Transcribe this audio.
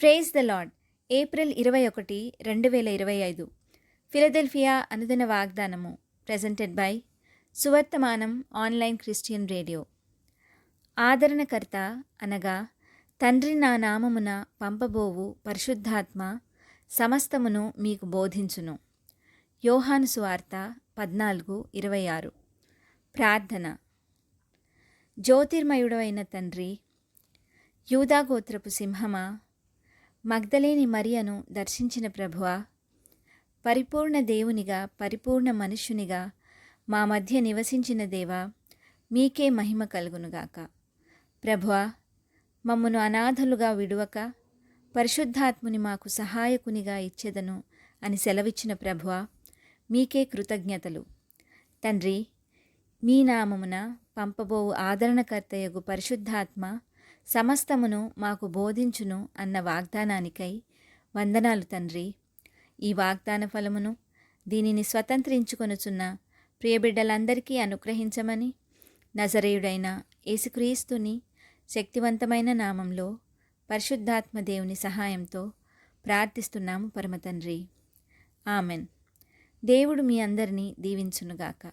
Praise the lord. April 21, 2025. Philadelphia అనుదిన వాగ్దానము presented by Suvarthamanam online Christian radio. ఆదరణకర్త అనగా తండ్రి నా నామమున పంపబోవు పరిశుద్ధాత్మ సమస్తమును మీకు బోధించును. యోహాను సువార్త 14:26. ప్రార్థన. జ్యోతిర్మయుడవైన తండ్రి, యూదాగోత్రపు సింహమా, మగ్దలేని మరియను దర్శించిన ప్రభువా, పరిపూర్ణ దేవునిగా పరిపూర్ణ మనుష్యునిగా మా మధ్య నివసించిన దేవా, మీకే మహిమ కలుగునుగాక. ప్రభువా, మమ్మను అనాథలుగా విడువక పరిశుద్ధాత్ముని మాకు సహాయకునిగా ఇచ్చెదను అని సెలవిచ్చిన ప్రభువా, మీకే కృతజ్ఞతలు. తండ్రి, మీ నామమున పంపబోవు ఆదరణకర్తయగు పరిశుద్ధాత్మ సమస్తమును మాకు బోధించును అన్న వాగ్దానానికై వందనాలు తండ్రి. ఈ వాగ్దాన ఫలమును దీనిని స్వతంత్రించుకొనుచున్న ప్రియబిడ్డలందరికీ అనుగ్రహించమని నజరేయుడైన యేసుక్రీస్తుని శక్తివంతమైన నామంలో పరిశుద్ధాత్మ దేవుని సహాయంతో ప్రార్థిస్తున్నాము పరమతండ్రి. ఆమెన్. దేవుడు మీ అందరినీ దీవించునుగాక.